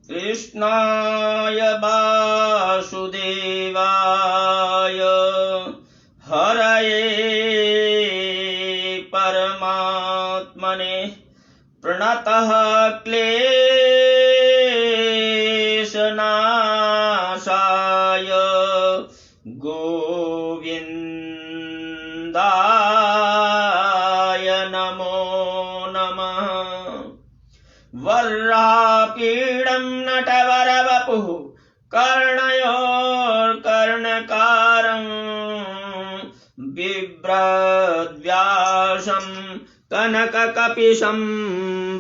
कृष्णाय वासुदेवाय हरये परमात्मने प्रणतः क्लेशनाशाय गोविन्दाय नमो नमः। वरापीडं नटवरवपुः कर्णयोर्कर्णकारं बिभ्रद्व्यासं कनककपिशं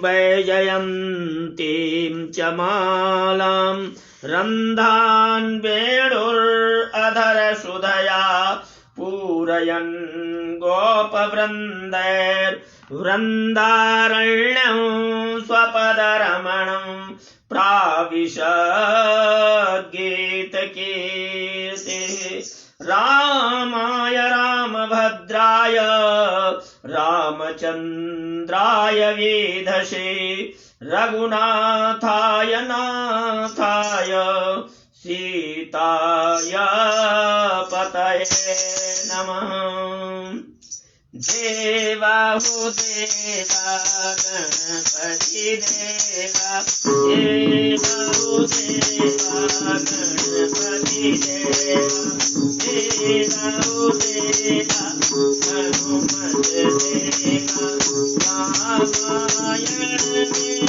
वैजयन्तीं च मालां रन्ध्रान् वेणुरधरसुधया पूरयन् गोपवृन्दैर्वृन्दारण्यं स्वपदरमणं प्राविशद्गीतकीर्तिः। रामाय रामभद्राय रामचन्द्राय वेधसे रघुनाथाय नाथाय सीताय पतये नमः। देवाहुदेवा गणपति देवा देवाहुदेवा गणपति देवा देवाहुदेवा हनुमत देवा रामायण में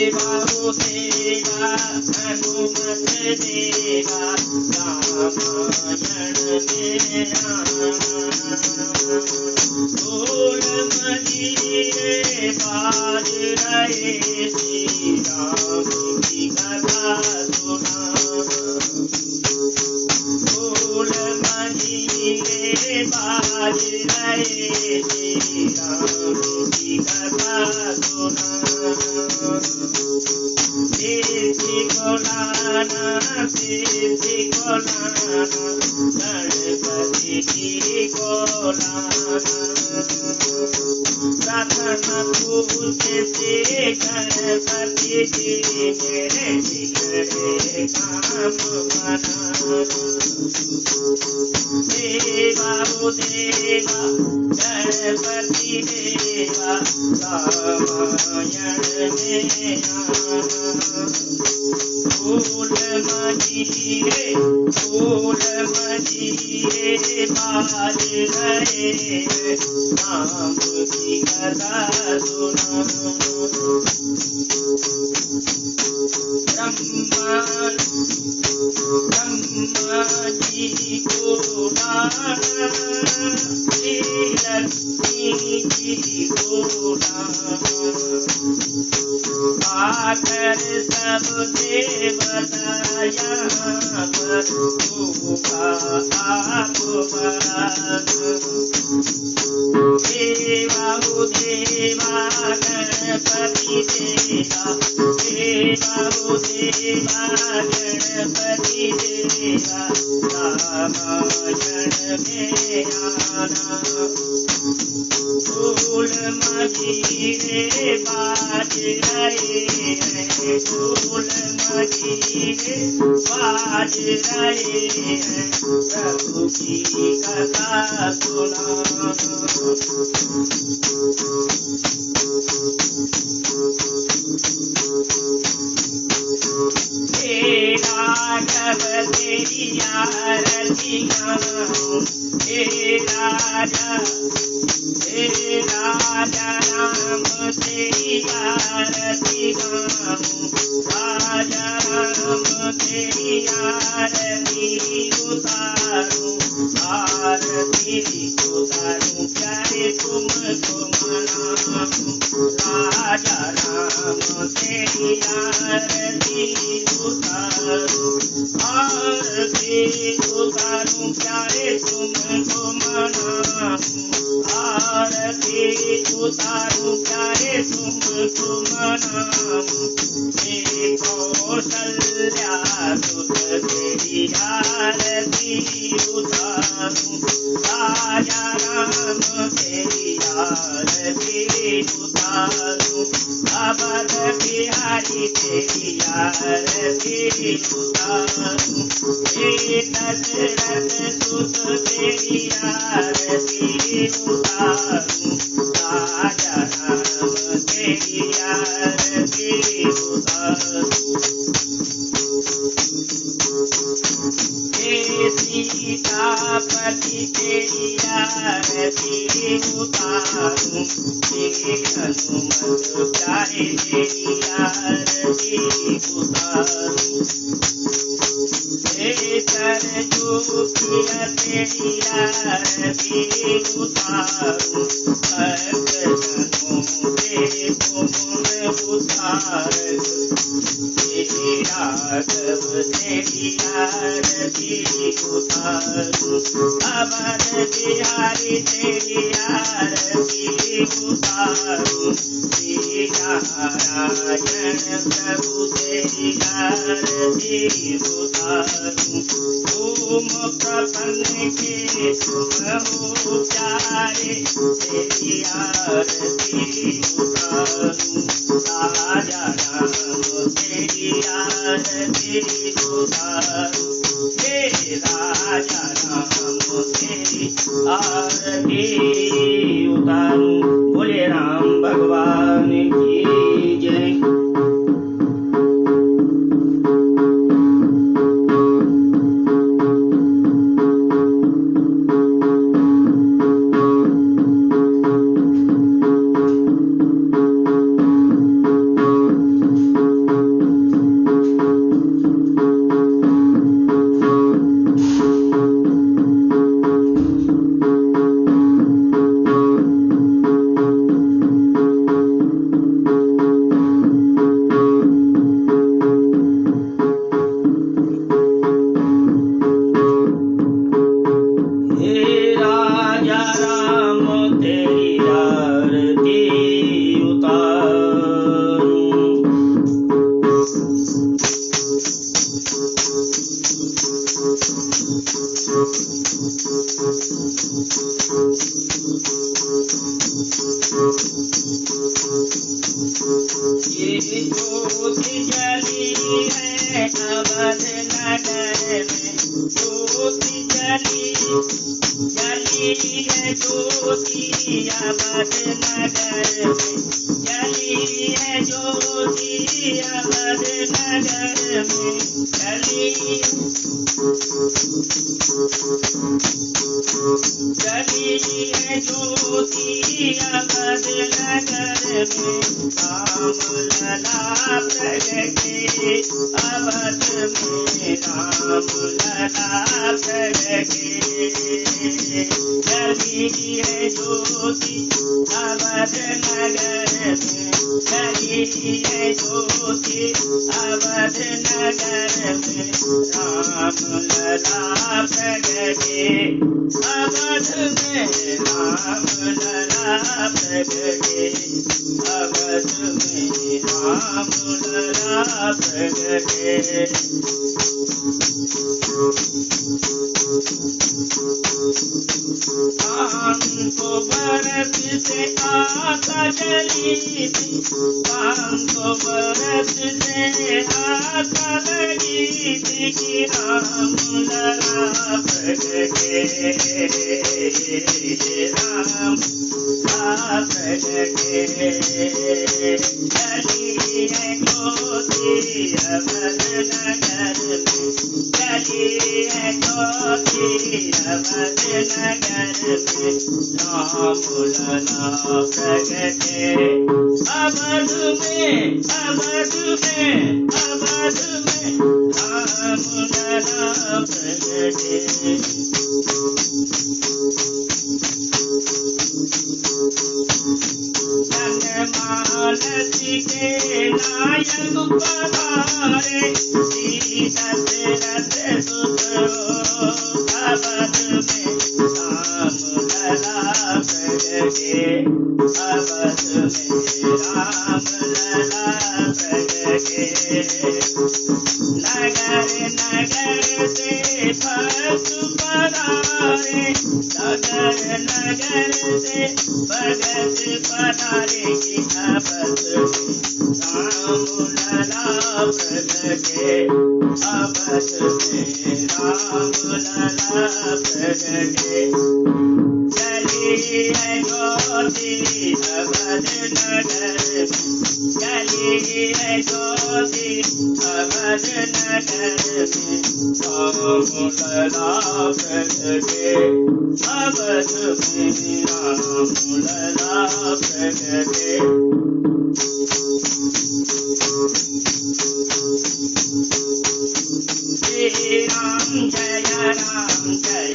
देवाहुदेवा हनुमत देवा रामायण में ढोल मजीरे बाज रहे श्री राम की कथा सुना। ढोल मजीरे बाज रहे श्री राम की कथा सुना। सिद्धि को लाना गणपति जी को लाना। प्रथम पूज्य से गणपति जी मेरे बिगड़े काम बनाना। देवाहुदेवा गणपति देवा रामायण में आना। फूल मजीरे बाज रहे राम की कथा सुना। ब्रह्मा जी को लाना श्री लक्ष्मी जी को लाना। आकर सब देवता यहाँ पर भूखा आप देवाहुदेवा गणपति देवा देवाहुदेवा गणपति देवा रामायण में आना। फूल मजीरे बाज रहे हैं फूल मजीरे बाज रहे हैं प्रभु की कथा सुना। हे राम राघव तेरी आरती गाऊं, हे राजा राम तेरी आरती गाऊं, राजा राम तेरी आरती उतारूं, आरती उतारूं प्यारे तुमको मनाऊं, राजा राम तेरी आरती उतारूं, आरती उतारूं प्यारे तुमको मनाऊं, आरती उतारूं प्यारे तुमको मनाऊं, हे कौशल्या सुत तेरी आरती उतारूं, राजा राम तेरी आरती उतारूं, अवध बिहारी तेरी आरती उतारूं, हे दशरथ सुत तेरी आरती उतारूं, राजा राम तेरी आरती उतारूं, हे सीतापति तेरी आरती उतारूं, हे हनुमत प्यारे तेरी आरती उतारूं, हे सरजूकिया तेरी आरती उतारूं, भक्तजनों के तुम उद्धारक, हे राघव तेरी आरती उतारूं, अवध बिहारी तेरी आरती उतारूं, श्री नारायण प्रभु तेरी आरती उतारूं, तुम प्रपन्न के तुम हो प्यारे तेरी आरती उतारूं, राजा राम तेरी आरती उतारूं, हे राजा राम तेरी आरती उतारूं। बोले राम भगवान की जय। बरस से आशा जली थी 500 बरस से आशा लगी थी कि राम लला प्रगटे राम प्रगटे चली है ज्योति अवध नगर में चली है ज्योति अवध नगर में राम लला प्रगटे अवध में अवध में अवध में राम लला प्रगटे जनमानसी के नायक पधारे श्री दशरथ सुत अवध में राम लला प्रगटे अवध में राम लला प्रगटे नगर नगर से भक्त पधारे नगर नगर से भगत पधारे की अवध में राम लला प्रगटे अवध में राम लला प्रगटे चली है ज्योति अवध नगर में चली है ज्योति अवध नगर में राम लला प्रगटे अवध में राम लला प्रगटे श्री राम जय जय राम श्री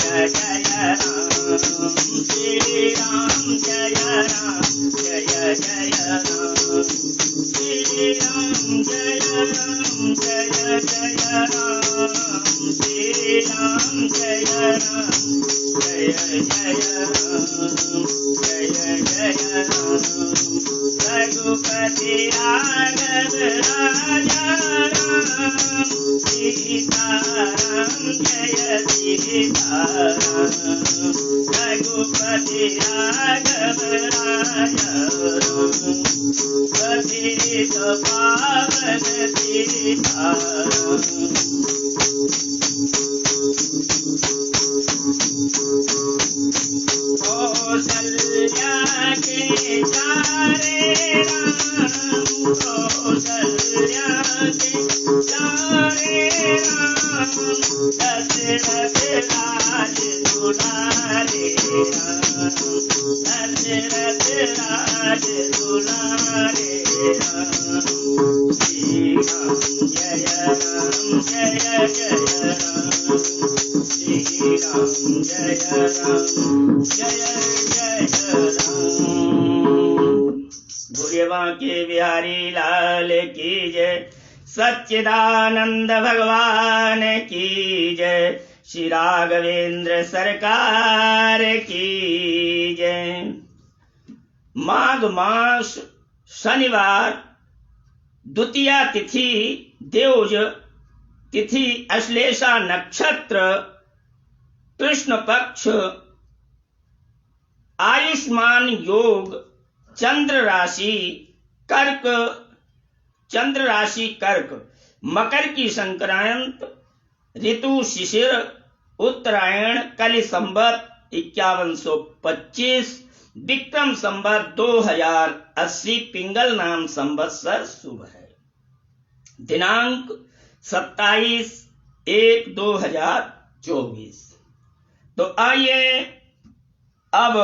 राम जय जय राम श्री राम जय जय राम श्री राम जय जय राम रघुपति राघव राजा राम सीताराम जय सीताराम रघुपति राघव राजा राम पतित पावन सीताराम कौशल्या के चारे राम कौशल्या के चारे राम दशरथ राज दुलारे राम दशरथ राज दुलारे राम श्री राम जय जय राम श्री राम जय राम भूरियवा के बिहारी लाल की जय सच्चिदानंद भगवान की जय श्री राघवेंद्र सरकार की जय। माघ मास शनिवार द्वितीया तिथि देवज तिथि अश्लेषा नक्षत्र कृष्ण पक्ष आयुष्मान योग चंद्र राशि कर्क मकर की संक्रांत ऋतु शिशिर उत्तरायण कलि संवत 5125 विक्रम संवत 2080 पिंगल नाम संवत्सर शुभ है। दिनांक 27/1/2024। तो आइए अब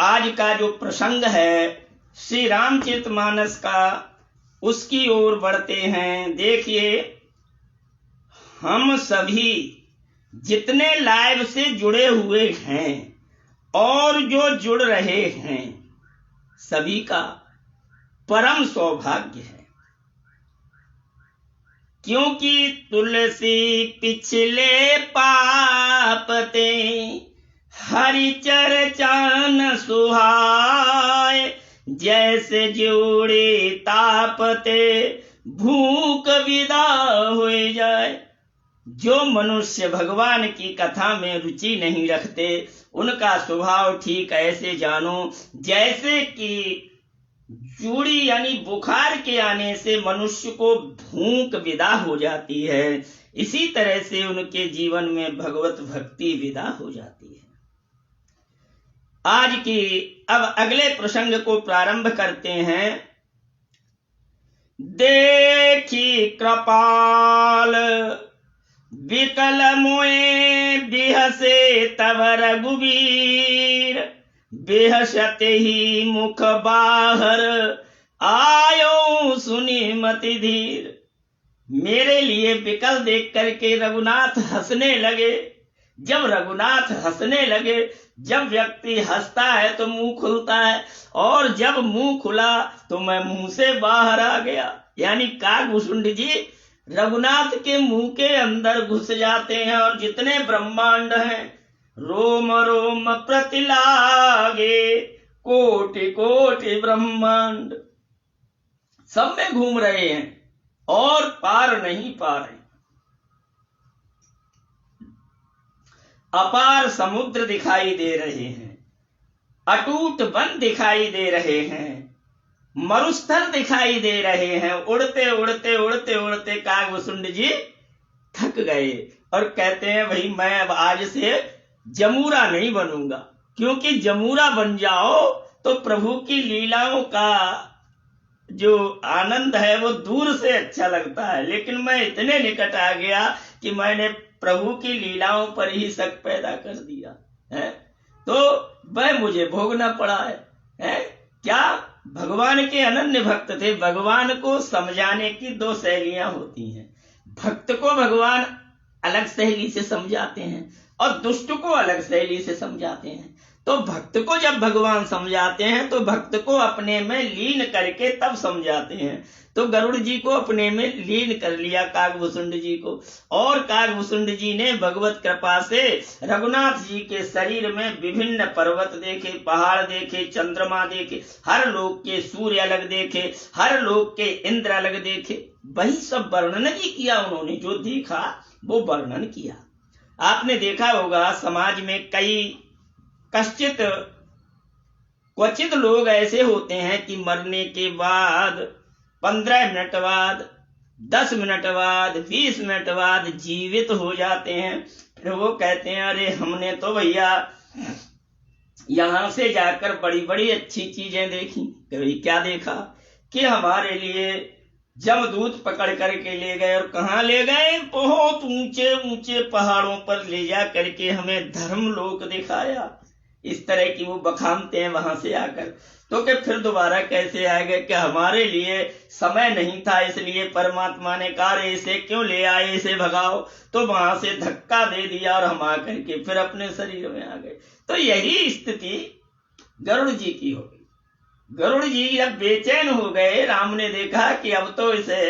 आज का जो प्रसंग है श्री रामचरितमानस का उसकी ओर बढ़ते हैं। देखिए हम सभी जितने लाइव से जुड़े हुए हैं और जो जुड़ रहे हैं सभी का परम सौभाग्य है, क्योंकि तुलसी पिछले पापते हरि चर्चा न सुहाय, जैसे जोड़े तापते भूख विदा हो जाए। जो मनुष्य भगवान की कथा में रुचि नहीं रखते उनका स्वभाव ठीक ऐसे जानो जैसे कि जूड़ी यानी बुखार के आने से मनुष्य को भूख विदा हो जाती है, इसी तरह से उनके जीवन में भगवत भक्ति विदा हो जाती है। आज की अब अगले प्रसंग को प्रारंभ करते हैं। देखी कृपाल विकल मोए बिहसे तव रघुवीर, बेहसते ही मुख बाहर आयो सुनी मति धीर। मेरे लिए विकल देख करके रघुनाथ हंसने लगे। जब रघुनाथ हंसने लगे, जब व्यक्ति हंसता है तो मुंह खुलता है, और जब मुंह खुला तो मैं मुंह से बाहर आ गया। यानी काकभूषुंड जी रघुनाथ के मुंह के अंदर घुस जाते हैं, और जितने ब्रह्मांड हैं रोम रोम प्रतिलागे, कोटि कोटि ब्रह्मांड सब में घूम रहे हैं और पार नहीं पा रहे। अपार समुद्र दिखाई दे रहे हैं, अटूट वन दिखाई दे रहे हैं, मरुस्थल दिखाई दे रहे हैं। उड़ते उड़ते उड़ते उड़ते काकभूषुंड जी थक गए और कहते हैं भाई मैं अब आज से जमूरा नहीं बनूंगा, क्योंकि जमूरा बन जाओ तो प्रभु की लीलाओं का जो आनंद है वो दूर से अच्छा लगता है, लेकिन मैं इतने निकट आ गया कि मैंने प्रभु की लीलाओं पर ही शक पैदा कर दिया है, तो वह मुझे भोगना पड़ा है। क्या भगवान के अनन्य भक्त थे। भगवान को समझाने की दो शैलियां होती हैं। भक्त को भगवान अलग शैली से समझाते हैं और दुष्ट को अलग शैली से समझाते हैं। तो भक्त को जब भगवान समझाते हैं तो भक्त को अपने में लीन करके तब समझाते हैं। तो गरुड़ जी को अपने में लीन कर लिया काकभूषुंड जी को, और काकभूषुंड जी ने भगवत कृपा से रघुनाथ जी के शरीर में विभिन्न पर्वत देखे, पहाड़ देखे, चंद्रमा देखे, हर लोक के सूर्य अलग देखे, हर लोक के इंद्र अलग देखे। वही सब वर्णन भी किया उन्होंने, जो देखा वो वर्णन किया। आपने देखा होगा समाज में कई क्वचित लोग ऐसे होते हैं कि मरने के बाद 15 मिनट बाद, 10 मिनट बाद, 20 मिनट बाद जीवित हो जाते हैं। फिर वो कहते हैं अरे हमने तो भैया यहां से जाकर बड़ी बड़ी अच्छी चीजें देखी। कभी क्या देखा कि हमारे लिए जमदूत पकड़ करके ले गए, और कहाँ ले गए, बहुत ऊंचे ऊंचे पहाड़ों पर ले जा करके हमें धर्मलोक दिखाया। इस तरह की वो बखानते हैं वहां से आकर। तो कि फिर दोबारा कैसे आएगा कि हमारे लिए समय नहीं था, इसलिए परमात्मा ने कहा इसे क्यों ले आए, इसे भगाओ। तो वहां से धक्का दे दिया और हम आकर के फिर अपने शरीर में आ गए। तो यही स्थिति गरुड़ जी की हो गई। गरुड़ जी जब बेचैन हो गए, राम ने देखा कि अब तो इसे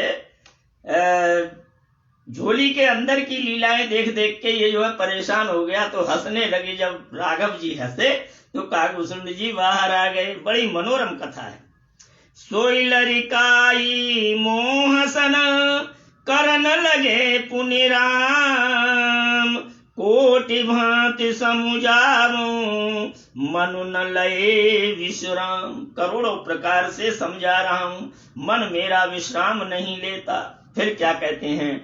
झोली के अंदर की लीलाएं देख देख के ये जो है परेशान हो गया, तो हंसने लगे। जब राघव जी हंसे तो काकभूषुंड जी बाहर आ गए। बड़ी मनोरम कथा है। सोई लरिकाई मोहसन करन लगे पुनि राम, कोटि भांति समुझारो मनु न लये विश्राम। करोड़ों प्रकार से समझा रहा हूं, मन मेरा विश्राम नहीं लेता। फिर क्या कहते हैं,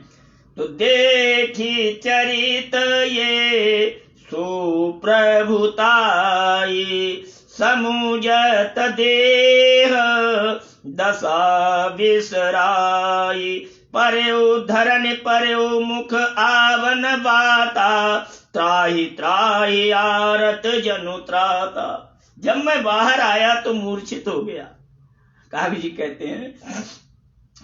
तो देखी चरित ये सुप्रभुताई, समुझत देह दशा बिसराई, पर्यो धरन पर्यो मुख आवन बाता, त्राहि त्राहि आरत जनु त्राता। जब मैं बाहर आया तो मूर्छित हो गया, काग जी कहते हैं,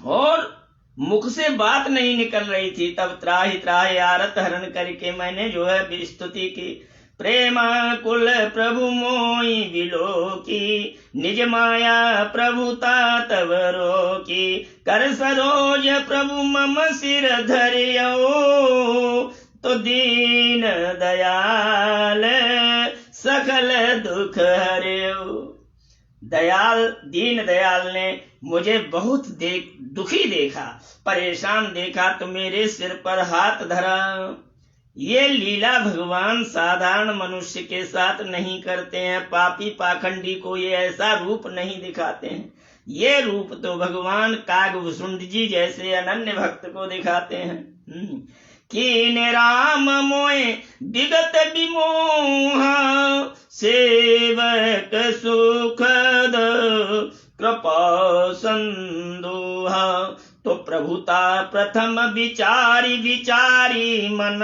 और मुख से बात नहीं निकल रही थी। तब त्राहि त्राहि आरत हरण करके मैंने जो है स्तुति की। प्रेमा कुल प्रभु मोई बिलो की, निज माया प्रभुता तव रोकी, कर सरोज प्रभु मम सिर धरियो, तो दीन दयाल सकल दुख हरियो। दीन दयाल ने मुझे बहुत दुखी देखा, परेशान देखा, तो मेरे सिर पर हाथ धरा। ये लीला भगवान साधारण मनुष्य के साथ नहीं करते हैं, पापी पाखंडी को ये ऐसा रूप नहीं दिखाते हैं। ये रूप तो भगवान कागभूषुंड जी जैसे अनन्य भक्त को दिखाते हैं। कीन राम मोए विगत विमोहा, सेवक सुखद कृपा संदोहा। तो प्रभुता प्रथम विचारी विचारी, मन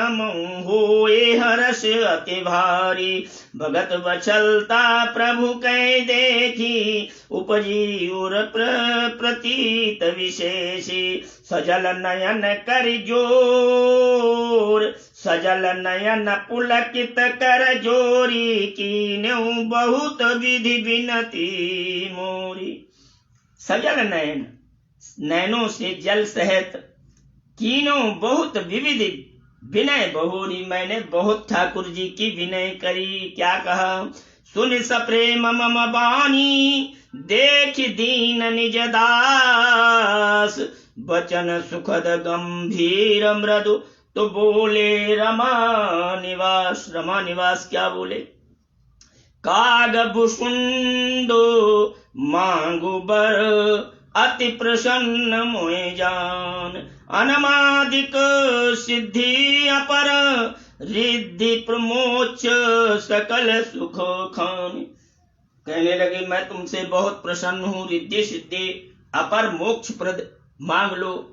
होए हर्ष अति भारी। भगत वचलता प्रभु कै देखी, उपजी उर प्रतीत विशेषी। सजल नयन कर जोर, सजल नयन पुलकित कर जोरी। कीन्यु बहुत विधि विनती मोरी। सजल नयन, नैनों से जल सहित, कीनों बहुत विविध विनय बहोरी। मैंने बहुत ठाकुर जी की विनय करी। क्या कहा? सुन सप्रेम मम बानी, देख दीन निज दास। बचन सुखद गंभीर मृदु, तो बोले रमा निवास। रमा निवास क्या बोले? कागभूषुंडो मांगु बर, अति प्रसन्न मोए जान। अनमादिक सिद्धि अपर, रिद्धि प्रमोक्ष सकल सुख खान। कहने लगे मैं तुमसे बहुत प्रसन्न हूँ, रिद्धि सिद्धि अपर मोक्ष प्रद मांग लो।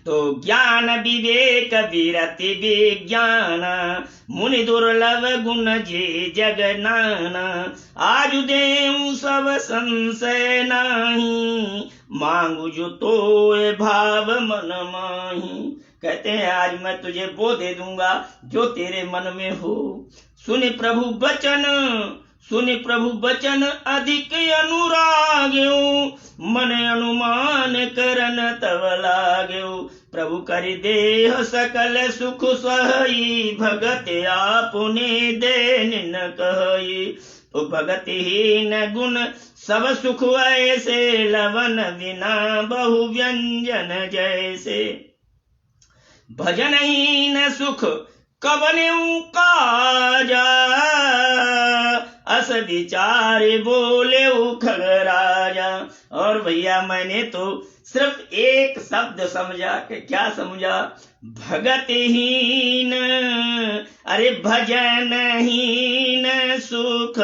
तो ज्ञान विवेक विरति विज्ञान, मुनि दुर्लभ गुण जे जग नाना। आज देऊ सब संशय नाही, मांगू जो तो भाव मन माही। कहते हैं आज मैं तुझे वो दे दूंगा जो तेरे मन में हो। सुनि प्रभु बचन, सुनि प्रभु बचन अधिक अनुराग्यो। मन अनुमान करन तव लाग्यो। प्रभु करि देह सकल सुख सही, भगत आपने देन न कही। तो भगतिहीन गुण सब सुख ऐसे, लवन बिना बहु व्यंजन जैसे। भजनहीन सुख कबनेऊ काजा, अस विचार बोले खगराजा। और भैया मैंने तो सिर्फ एक शब्द समझा कि क्या समझा? भगतहीन, अरे भजनहीन सुख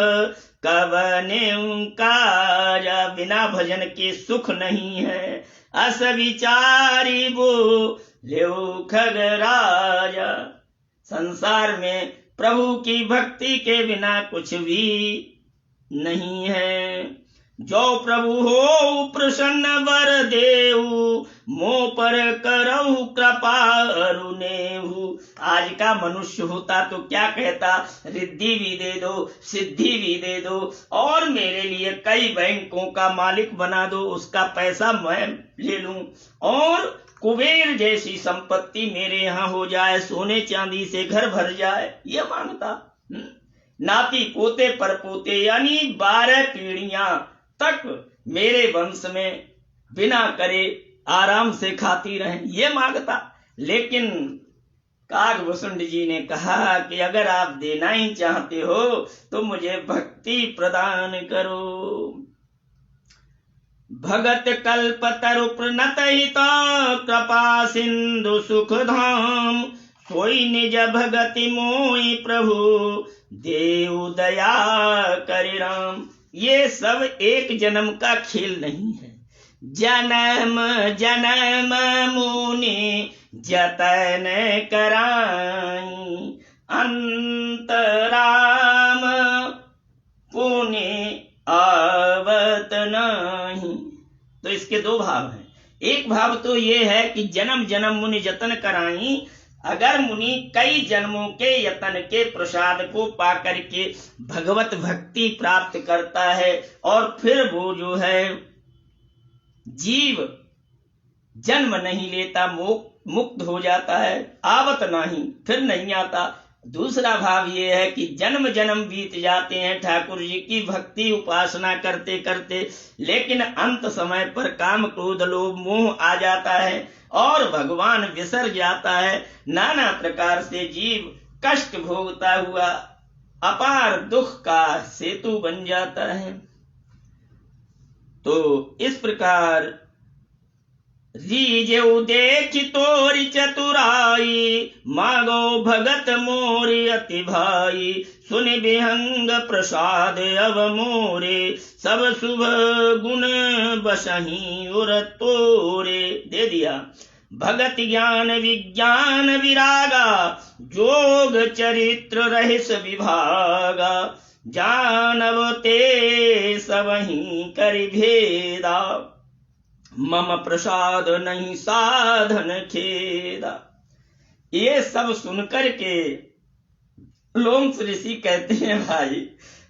कबनेऊ काजा। बिना भजन के सुख नहीं है, अस विचारी बोले खगराजा। संसार में प्रभु की भक्ति के बिना कुछ भी नहीं है। जो प्रभु हो प्रसन्न वर देऊ, मोह पर करहु कृपा अरुनेहु। आज का मनुष्य होता तो क्या कहता? रिद्धि भी दे दो, सिद्धि भी दे दो, और मेरे लिए कई बैंकों का मालिक बना दो, उसका पैसा मैं ले लूं, और कुबेर जैसी संपत्ति मेरे यहाँ हो जाए, सोने चांदी से घर भर जाए। ये मांगता। नाती पोते परपोते यानी 12 पीढ़ियां तक मेरे वंश में बिना करे आराम से खाती रहें, ये मांगता। लेकिन कागभूषुंड जी ने कहा कि अगर आप देना ही चाहते हो तो मुझे भक्ति प्रदान करो। भगत कल्प तरु प्रणत हित, कृपा सिंधु सुख धाम। सोई निज भगति मोई प्रभु, देव दया करे राम। ये सब एक जन्म का खेल नहीं है। जन्म जन्म मुनि जतन कराई, अंत राम पुण्य आवत नहीं। तो इसके दो भाव हैं। एक भाव तो ये है कि जन्म जन्म मुनि जतन कराई। अगर मुनि कई जन्मों के यतन के प्रसाद को पाकर के भगवत भक्ति प्राप्त करता है और फिर वो जो है जीव जन्म नहीं लेता, मुक्त हो जाता है, आवत नहीं, फिर नहीं आता। दूसरा भाव ये है कि जन्म जन्म बीत जाते हैं ठाकुर जी की भक्ति उपासना करते करते, लेकिन अंत समय पर काम क्रोध लोभ मोह आ जाता है और भगवान विसर जाता है। नाना प्रकार से जीव कष्ट भोगता हुआ अपार दुख का सेतु बन जाता है। तो इस प्रकार रीजेउ देखि तोरी चतुराई, मागो भगत मोरी अति भाई, सुन विहंग प्रसाद अब मोरे, सब शुभ गुण बसही उर तोरे। दे दिया भगत ज्ञान विज्ञान विरागा, जोग चरित्र रहिस विभागा, जानव ते सबही करि भेदा, मम प्रसाद नहीं साधन खेदा। ये सब सुनकर के लोमश ऋषि कहते हैं, भाई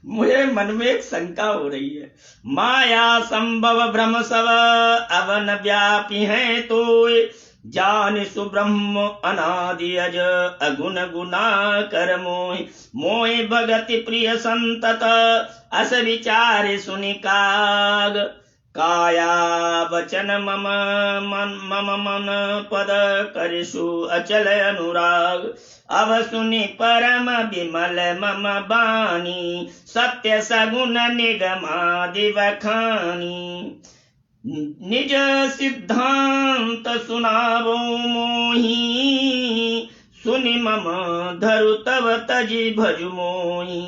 मुझे मन में एक शंका हो रही है। माया संभव भ्रम सब अवन व्यापी है, तो जान सुब्रह्म अनादि अज अगुण गुना कर मोह, मोह भगति प्रिय संतत अस विचार सुनिकाग, काया वचन मम मन पद करिषु अचल अनुराग, अब सुनि परम विमल मम बानी, सत्य सगुण निगमादि बखानी, निज सिद्धांत सुनावो मोही, सुनि मम धरु तव तजि भजु मोही,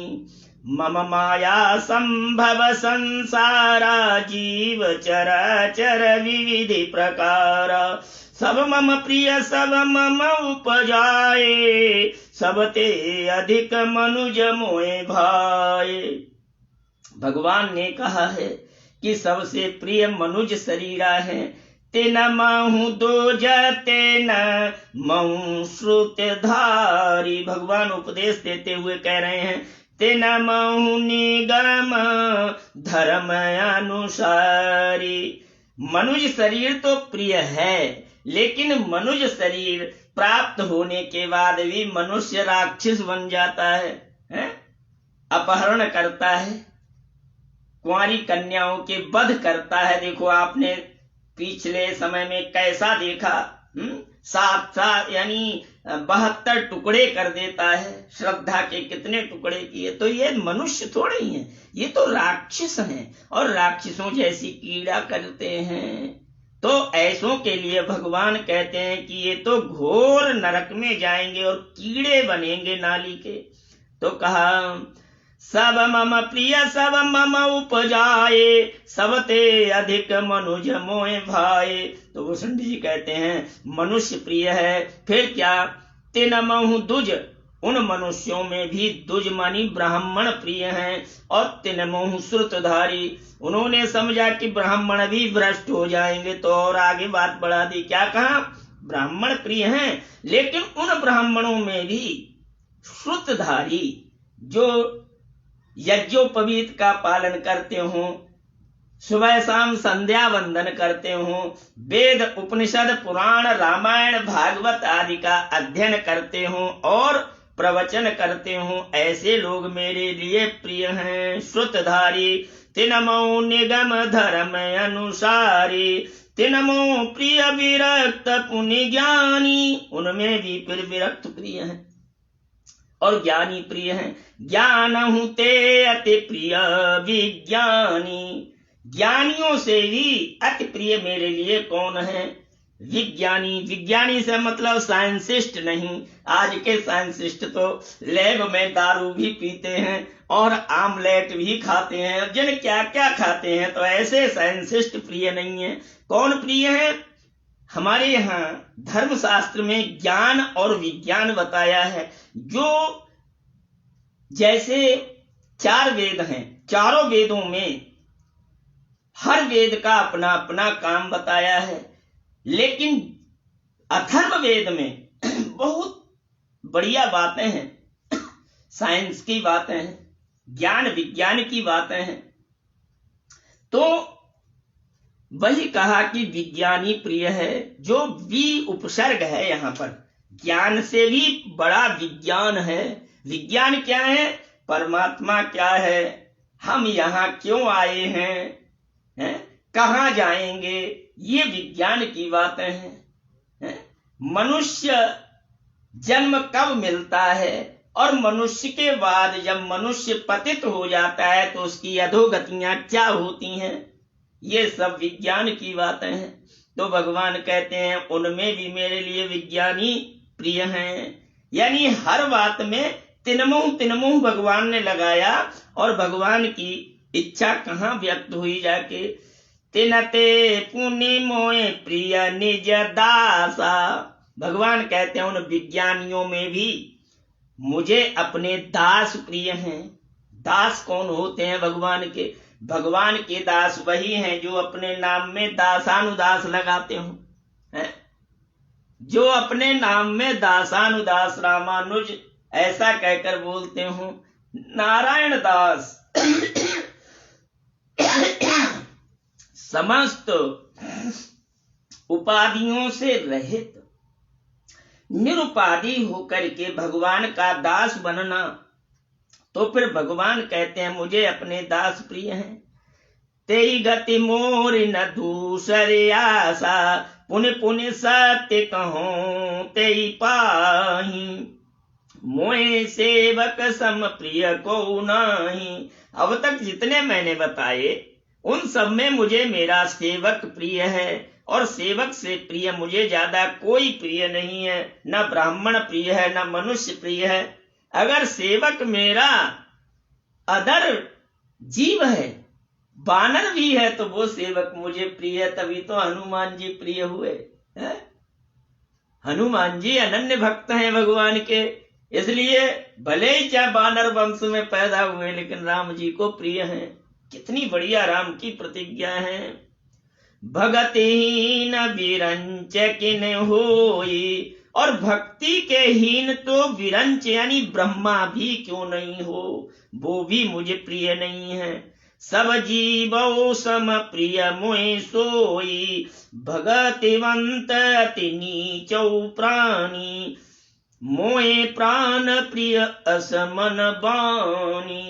मम माया संभव संसारा, जीव चराचर विविधि प्रकारा, सब मम प्रिय सब मम उपजाए, सब ते अधिक मनुज मोए भाए। भगवान ने कहा है कि सबसे प्रिय मनुज शरीरा है, तेन महु दोज तेन महु श्रुत धारी। भगवान उपदेश देते हुए कह रहे हैं, तेन महु निगम धर्म अनुसारी। मनुज शरीर तो प्रिय है, लेकिन मनुज शरीर प्राप्त होने के बाद भी मनुष्य राक्षस बन जाता है? अपहरण करता है, कुंवारी कन्याओं के वध करता है। देखो आपने पिछले समय में कैसा देखा, 7 यानी 72 टुकड़े कर देता है, श्रद्धा के कितने टुकड़े किए। तो ये मनुष्य थोड़े ही हैं, ये तो राक्षस हैं और राक्षसों जैसी पीड़ा करते हैं। तो ऐसों के लिए भगवान कहते हैं कि ये तो घोर नरक में जाएंगे और कीड़े बनेंगे नाली के। तो कहा सब मम प्रिय सब मम उपजाए, सब ते अधिक मनुज मोए भाए। तो भूषण जी कहते हैं मनुष्य प्रिय है, फिर क्या, तिन महु दुज, उन मनुष्यों में भी दुज मानी ब्राह्मण प्रिय हैं, और तिन महु श्रुतधारी, उन्होंने समझा कि ब्राह्मण भी भ्रष्ट हो जाएंगे, तो और आगे बात बढ़ा दी। क्या कहा, ब्राह्मण प्रिय हैं, लेकिन उन ब्राह्मणों में भी श्रुतधारी, जो यज्ञोपवीत का पालन करते हो, सुबह शाम संध्या वंदन करते हो, वेद उपनिषद पुराण रामायण भागवत आदि का अध्ययन करते हो और प्रवचन करते हो, ऐसे लोग मेरे लिए प्रिय हैं। श्रुतधारी तिनमो निगम धर्म अनुसारी, तिनमो प्रिय विरक्त पुनि ज्ञानी, उनमें भी फिर विरक्त प्रिय हैं और ज्ञानी प्रिय हैं। ज्ञान हुते अति प्रिय विज्ञानी, ज्ञानियों से भी अति प्रिय मेरे लिए कौन है, विज्ञानी। विज्ञानी से मतलब साइंसिस्ट नहीं, आज के साइंसिस्ट तो लैब में दारू भी पीते हैं और आमलेट भी खाते हैं, जिन क्या क्या खाते हैं। तो ऐसे साइंसिस्ट प्रिय नहीं है। कौन प्रिय है, हमारे यहाँ धर्मशास्त्र में ज्ञान और विज्ञान बताया है। जो जैसे 4 वेद हैं, चारों वेदों में हर वेद का अपना अपना काम बताया है, लेकिन अथर्ववेद में बहुत बढ़िया बातें हैं, साइंस की बातें हैं, ज्ञान विज्ञान की बातें हैं। तो वही कहा कि विज्ञानी प्रिय है, जो वी उपसर्ग है यहाँ पर, ज्ञान से भी बड़ा विज्ञान है। विज्ञान क्या है, परमात्मा क्या है, हम यहाँ क्यों आए हैं, कहाँ जाएंगे, ये विज्ञान की बातें हैं। मनुष्य जन्म कब मिलता है और मनुष्य के बाद जब मनुष्य पतित हो जाता है तो उसकी अधोगतियां क्या होती हैं, ये सब विज्ञान की बातें हैं। तो भगवान कहते हैं उनमें भी मेरे लिए विज्ञानी प्रिय हैं। यानी हर बात में तिनमुह भगवान ने लगाया, और भगवान की इच्छा कहाँ व्यक्त हुई जाके। तिनते पुनि मोए प्रिय निज दासा। भगवान कहते हैं उन विज्ञानियों में भी मुझे अपने दास प्रिय हैं। दास कौन होते हैं भगवान के? भगवान के दास वही हैं जो अपने नाम में दासानुदास लगाते हो, हैं? जो अपने नाम में दासानुदास रामानुज ऐसा कहकर बोलते हो। नारायण दास समस्त उपाधियों से रहित निरुपाधि होकर के भगवान का दास बनना। तो फिर भगवान कहते हैं मुझे अपने दास प्रिय हैं। तेई गति मोर न दूसरे आशा, पुण्य पुण्य सत्य कहूं तेई पाही, मोए सेवक सम प्रिय को नहीं। अब तक जितने मैंने बताए उन सब में मुझे मेरा सेवक प्रिय है, और सेवक से प्रिय मुझे ज्यादा कोई प्रिय नहीं है। न ब्राह्मण प्रिय है, न मनुष्य प्रिय है। अगर सेवक मेरा अदर जीव है, बानर भी है, तो वो सेवक मुझे प्रिय है। तभी तो हनुमान जी प्रिय हुए हैं। हनुमान जी अनन्य भक्त हैं भगवान के, इसलिए भले ही चाहे बानर वंश में पैदा हुए लेकिन राम जी को प्रिय हैं। कितनी बढ़िया राम की प्रतिज्ञा है। भगतिहीन विरंच किन होई, और भक्ति के हीन तो विरंच यानी ब्रह्मा भी क्यों नहीं हो, वो भी मुझे प्रिय नहीं है। सब जीवो सम प्रिय मोए सोई, भगतिवंत अति नीचौ प्राणी, मोए प्राण प्रिय असमन बानी।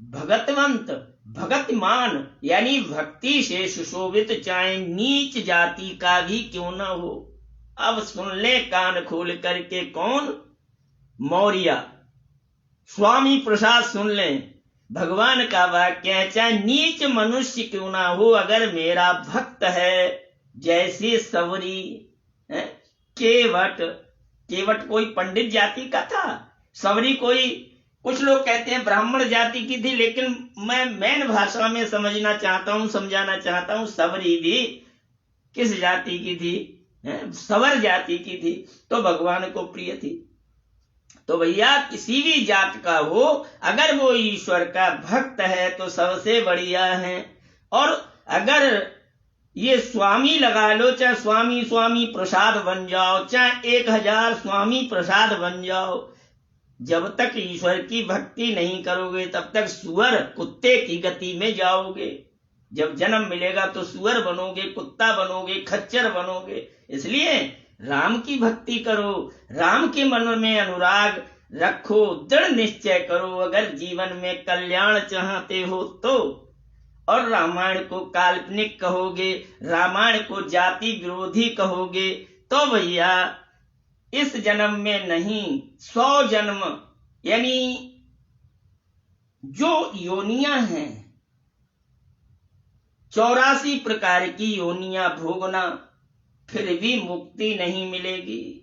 भगतवंत भगतमान यानी भक्ति से सुशोभित चाहे नीच जाति का भी क्यों न हो। अब सुन ले कान खोल करके, कौन? मौर्य स्वामी प्रसाद सुन ले। भगवान का वाक्य है, चाहे नीच मनुष्य क्यों ना हो, अगर मेरा भक्त है, जैसे सवरी है, केवट कोई पंडित जाति का था, सवरी कोई, कुछ लोग कहते हैं ब्राह्मण जाति की थी, लेकिन मैं मैन भाषा में समझना चाहता हूं, समझाना चाहता हूं, सवरी भी किस जाति की थी? सवर जाति की थी, तो भगवान को प्रिय थी। तो भैया किसी भी जात का हो, अगर वो ईश्वर का भक्त है तो सबसे बढ़िया है। और अगर ये स्वामी लगा लो, चाहे स्वामी प्रसाद बन जाओ, चाहे 1000 स्वामी प्रसाद बन जाओ, जब तक ईश्वर की भक्ति नहीं करोगे तब तक सुअर कुत्ते की गति में जाओगे। जब जन्म मिलेगा तो सुअर बनोगे, कुत्ता बनोगे, खच्चर बनोगे। इसलिए राम की भक्ति करो, राम के मन में अनुराग रखो, दृढ़ निश्चय करो अगर जीवन में कल्याण चाहते हो तो। और रामायण को काल्पनिक कहोगे, रामायण को जाति विरोधी कहोगे, तो भैया इस जन्म में नहीं 100 जन्म यानी जो योनियां हैं 84 प्रकार की योनियां भोगना, फिर भी मुक्ति नहीं मिलेगी।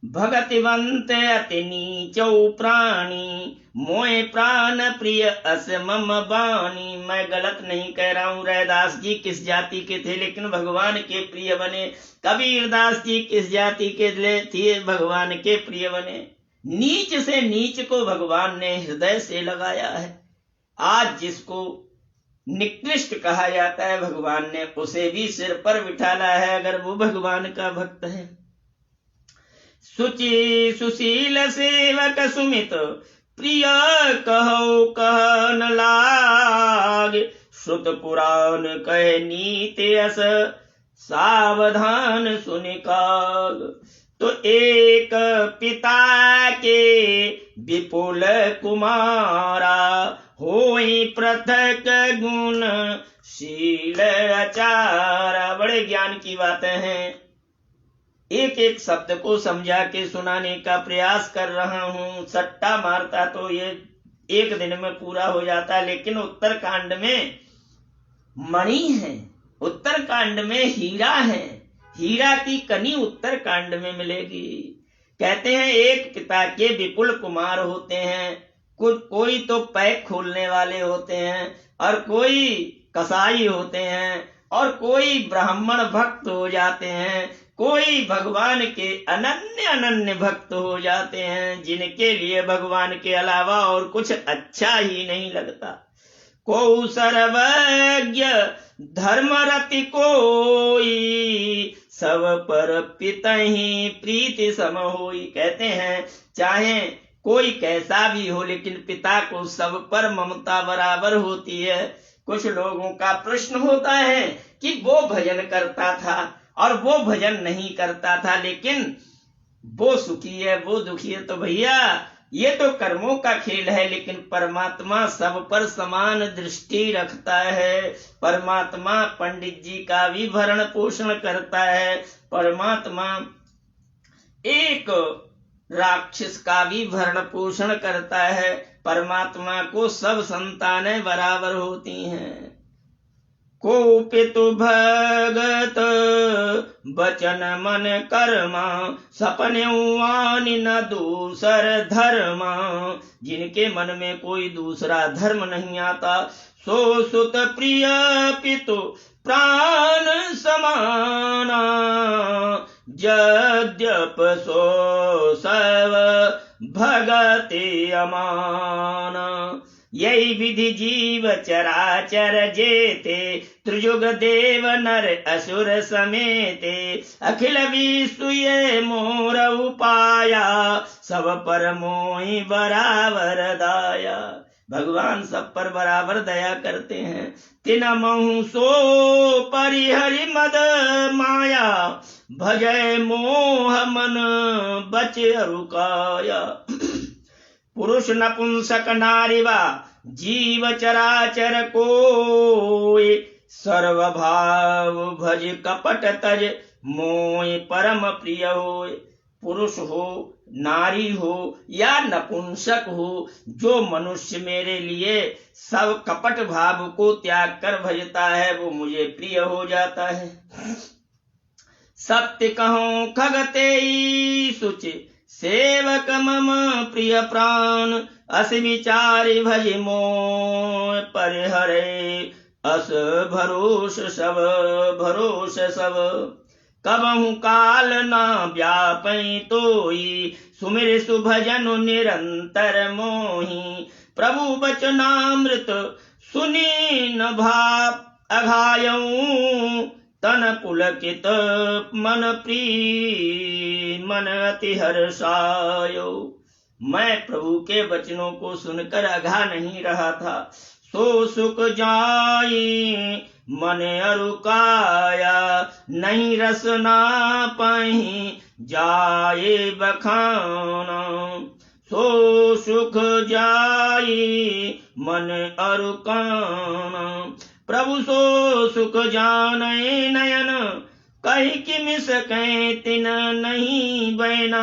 भगतिवंत अति नीचौ प्राणी, मोए प्राण प्रिय अस मम बानी। मैं गलत नहीं कह रहा हूं। रैदास जी किस जाति के थे लेकिन भगवान के प्रिय बने। कबीरदास जी किस जाति के थे, भगवान के प्रिय बने। नीच से नीच को भगवान ने हृदय से लगाया है। आज जिसको निकृष्ट कहा जाता है, भगवान ने उसे भी सिर पर बिठाला है, अगर वो भगवान का भक्त है। सुचि सुशील सेवक सुमित प्रिय कहो कह न लाग, श्रुत पुराण कह नीति अस सावधान सुनिकाग। तो एक पिता के विपुल कुमारा, होई पृथक गुण शील आचारा। बड़े ज्ञान की बातें हैं। एक एक शब्द को समझा के सुनाने का प्रयास कर रहा हूं। सट्टा मारता तो ये एक दिन में पूरा हो जाता है। लेकिन उत्तर कांड में मणि है, उत्तर कांड में हीरा है, हीरा की कनी उत्तर कांड में मिलेगी। कहते हैं एक पिता के विपुल कुमार होते हैं, कोई तो पैक खोलने वाले होते हैं, और कोई कसाई होते हैं, और कोई ब्राह्मण भक्त हो जाते हैं, कोई भगवान के अनन्य अनन्य भक्त हो जाते हैं, जिनके लिए भगवान के अलावा और कुछ अच्छा ही नहीं लगता। को सर्वज्ञ धर्मरति कोई, सब पर पितहि प्रीति सम होई। कहते हैं चाहे कोई कैसा भी हो, लेकिन पिता को सब पर ममता बराबर होती है। कुछ लोगों का प्रश्न होता है कि वो भजन करता था और वो भजन नहीं करता था, लेकिन वो सुखी है वो दुखी है। तो भैया ये तो कर्मों का खेल है, लेकिन परमात्मा सब पर समान दृष्टि रखता है। परमात्मा पंडित जी का भी भरण पोषण करता है, परमात्मा एक राक्षस का भी भरण पोषण करता है। परमात्मा को सब संतानें बराबर होती हैं। को पितु भगत बचन मन कर्मा, सपने वानि न दूसर धर्म। जिनके मन में कोई दूसरा धर्म नहीं आता, सो सुत प्रिय पितु प्राण समाना। यद्यप सो सब भगति अमाना। यही विधि जीव चराचर जेते, त्रिजुग देव नर असुर समेते। अखिल विश्व ये मोर उपाया, सब पर मोहि बराबर दाया। भगवान सब पर बराबर दया करते हैं। तिनमहु सो परिहरि मद माया, भजय मोह मन बच रुकाया। पुरुष नपुंसक नारी वा जीव चराचर कोय, सर्वभाव भज कपट तज मोय परम प्रिय होय। पुरुष हो, नारी हो या नपुंसक हो, जो मनुष्य मेरे लिए सब कपट भाव को त्याग कर भजता है, वो मुझे प्रिय हो जाता है। सत्य कहूं खगते सुच, सेवक मम प्रिय प्राण। अस विचारि भज मोय परिहरे, अस भरोस सब। कबहु काल न व्यापै तोई, सुमिर सुभजन निरंतर मोहि। प्रभु वचनामृत सुनी न भाव अघायऊ, तन पुलकित मन प्रिय मन अति हर्षायो। मैं प्रभु के वचनों को सुनकर अघा नहीं रहा था, सो सुख जाई मन अरुकाया। नहीं रसना पाही जाए बखाना, सो सुख जाई मन अरुकाना। प्रभु सो सुख जाने नयन, कही कि मिस कहीं तिन नहीं बैना।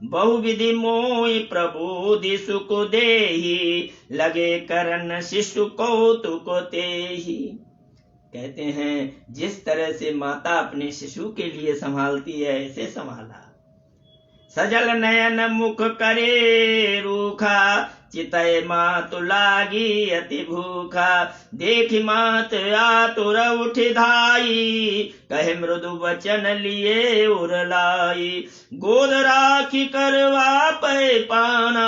बहुविधि मोहि प्रबोधि सुख देहि, लगे करन शिशु कौतुक तेहि। कहते हैं जिस तरह से माता अपने शिशु के लिए संभालती है, ऐसे संभाला। सजल नयन मुख करे रूखा, चितय मातु लागी अति भूखा। देखि मात आतुर उठ धाई, कहे मृदु वचन लिए उरलाई। गोद राखी करवा पै पाना,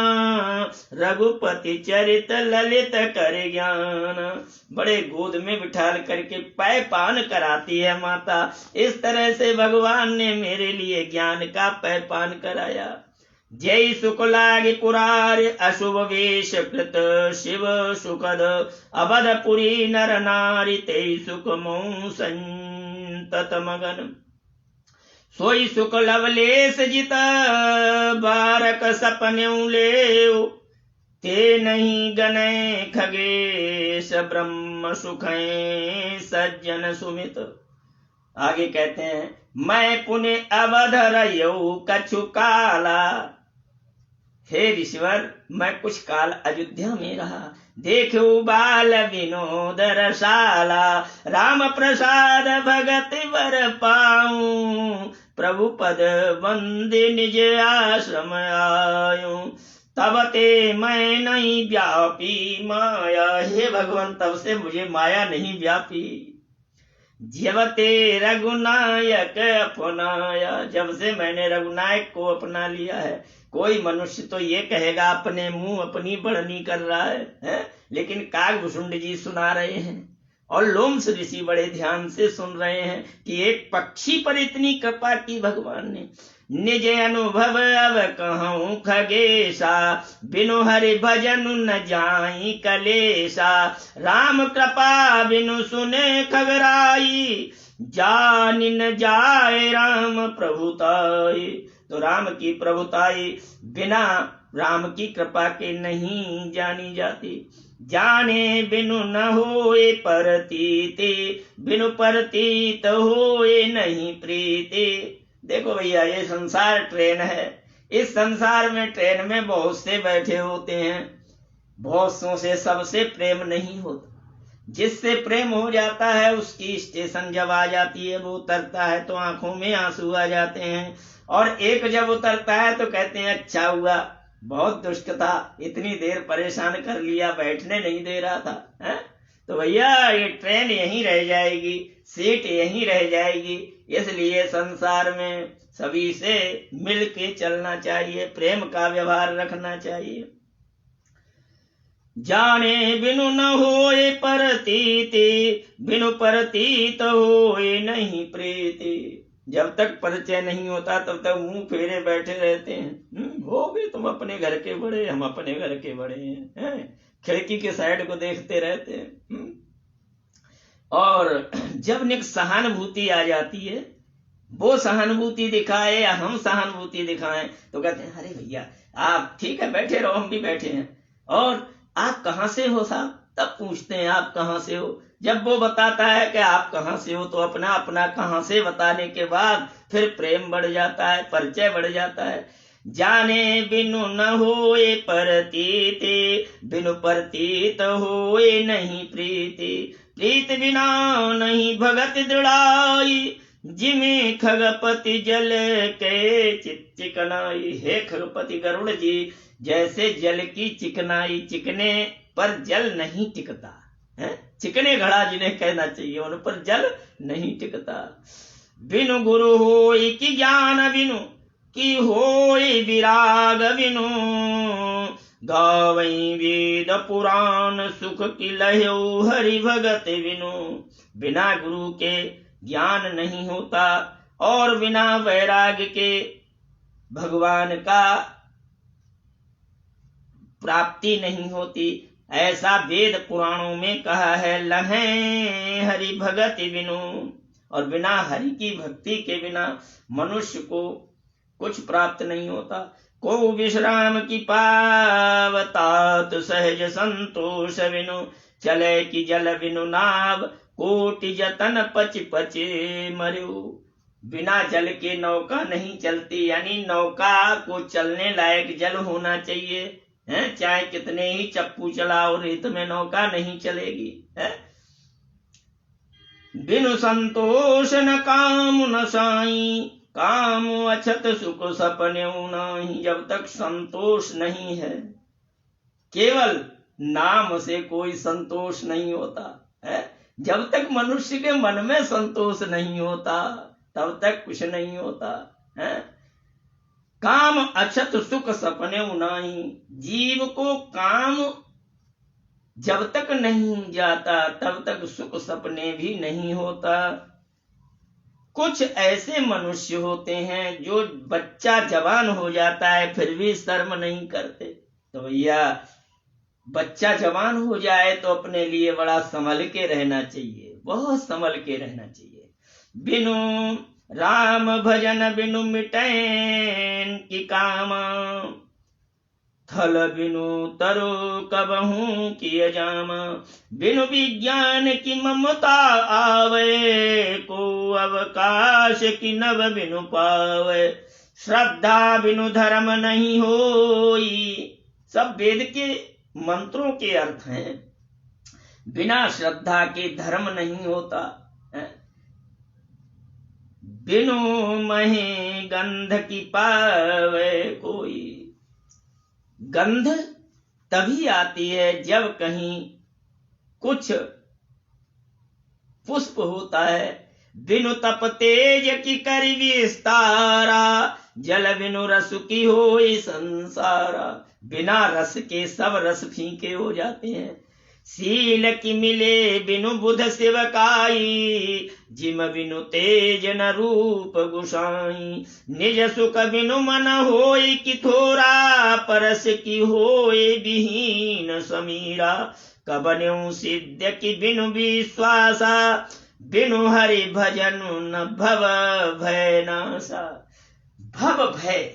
रघुपति चरित ललित कर ज्ञान। बड़े गोद में बिठाल करके पै पान कराती है माता। इस तरह से भगवान ने मेरे लिए ज्ञान का पै पान कराया। जय सुख लागे पुरार अशुभ वेश कृत, शिव सुखद अवधपुरी नर नारी। ते सुख मोह संतत मगन, सोई सुख लवलेश जित बारक सपन्यु लेव। ते नहीं गने खगेश ब्रह्म सुखें सज्जन सुमित। आगे कहते हैं मैं पुण्य अवध रयौ कछु काला, हे ऋषिवर, मैं कुछ काल अयोध्या में रहा, देखो बाल विनोद रसाला, राम प्रसाद भगत वर पाऊं, प्रभु पद वंदे निज आश्रम आयूं, तब ते मैं नहीं व्यापी माया। हे भगवान, तब से मुझे माया नहीं व्यापी। जब ते रघुनायक अपनाया, जब से मैंने रघुनायक को अपना लिया है। कोई मनुष्य तो ये कहेगा अपने मुंह अपनी बढ़नी कर रहा है? लेकिन काकभूषुंड जी सुना रहे हैं और लोमस ऋषि बड़े ध्यान से सुन रहे हैं कि एक पक्षी पर इतनी कृपा की भगवान ने। निज अनुभव अब कहूं खगेशा, बिनु हरि भजन न जाई कलेशा, राम कृपा बिनु सुने खगराई, जान न जाए राम प्रभुताई। तो राम की प्रभुताई बिना राम की कृपा के नहीं जानी जाती। जाने बिनु न होए परतीते, बिनु परतीत होए नहीं प्रीते। देखो भैया, ये संसार ट्रेन है। इस संसार में ट्रेन में बहुत से बैठे होते हैं, बहुत सौ से सबसे प्रेम नहीं होता। जिससे प्रेम हो जाता है उसकी स्टेशन जब आ जाती है, वो उतरता है तो आंखों में आंसू आ जाते हैं। और एक जब उतरता है तो कहते हैं अच्छा हुआ, बहुत दुष्ट था, इतनी देर परेशान कर लिया, बैठने नहीं दे रहा था, है? तो भैया ये ट्रेन यहीं रह जाएगी, सीट यहीं रह जाएगी। इसलिए संसार में सभी से मिल के चलना चाहिए, प्रेम का व्यवहार रखना चाहिए। जाने बिनु न होए परतीति, बिनु परतीत होए नहीं प्रीति। जब तक परिचय नहीं होता तब तक मुंह फेरे बैठे रहते हैं। हो भी तुम अपने घर के बड़े, हम अपने घर के बड़े हैं? खिड़की के साइड को देखते रहते हैं। और जब निक सहानुभूति आ जाती है, वो सहानुभूति दिखाए या हम सहानुभूति दिखाएं, तो कहते हैं अरे भैया आप ठीक है बैठे रहो, हम भी बैठे हैं। और आप कहाँ से हो साहब? तब पूछते हैं आप कहाँ से हो। जब वो बताता है कि आप कहाँ से हो, तो अपना अपना कहाँ से बताने के बाद फिर प्रेम बढ़ जाता है, परिचय बढ़ जाता है। जाने बिनु न होए परतीते, बिनु परतीत होए नहीं प्रीति, प्रीत बिना नहीं भगत दृढ़ाई, जिमे खगपति जल के चिकनाई। हे खगपति गरुड़ जी, जैसे जल की चिकनाई, चिकने पर जल नहीं टिकता है, चिकने घड़ा जिन्हें कहना चाहिए उन पर जल नहीं टिकता। बिनु गुरु होई कि ज्ञान बिनु, कि होई विराग बिनु, गावई वेद पुराण सुख की लह्यो हरि भगत बिनु। बिना गुरु के ज्ञान नहीं होता और बिना वैराग के भगवान का प्राप्ति नहीं होती। ऐसा वेद पुराणों में कहा है, लहें हरि भगत बिनु। और बिना हरि की भक्ति के बिना मनुष्य को कुछ प्राप्त नहीं होता। को विश्राम की पावतात सहज संतोष बिनु, चले की जल बिनु नाव, कोटि जतन पच पचे मरु। बिना जल के नौका नहीं चलती, यानी नौका को चलने लायक जल होना चाहिए, है? चाहे कितने ही चप्पू चलाओ, रेत में नौका नहीं चलेगी, है? बिनु संतोष न काम न साई, काम अछत सुख सपने नाही। जब तक संतोष नहीं है, केवल नाम से कोई संतोष नहीं होता है। जब तक मनुष्य के मन में संतोष नहीं होता तब तक कुछ नहीं होता है। काम अछत सुख सपने उनाही। जीव को काम जब तक नहीं जाता तब तक सुख सपने भी नहीं होता। कुछ ऐसे मनुष्य होते हैं जो बच्चा जवान हो जाता है फिर भी शर्म नहीं करते। तो भैया बच्चा जवान हो जाए तो अपने लिए बड़ा संभल के रहना चाहिए, बहुत संभल के रहना चाहिए। बिनु राम भजन बिनु मिटैन की कामा, थल बिनु तरु कबहू किय जामा। बिनु विज्ञान की ममता आवे, को अवकाश की नव बिनु पावे। श्रद्धा बिनु धर्म नहीं होई। सब वेद के मंत्रों के अर्थ हैं। बिना श्रद्धा के धर्म नहीं होता। बिनु महे गंध की पावे कोई। गंध तभी आती है जब कहीं कुछ पुष्प होता है। बिनु तप तेज की करी विस्तारा, जल बिनु रस की होई संसारा। बिना रस के सब रस फीके हो जाते हैं। शील की मिले बिनु बुध शिवकाई, जिम बिनु तेज न रूप गुसाई। निज सुख बिनु मन होई कि थोरा, परस की होए विहीन समीरा। कबन्यु सिद्ध की बिनु विश्वासा, बिनु हरि भजन न भव भय नासा। भव भय,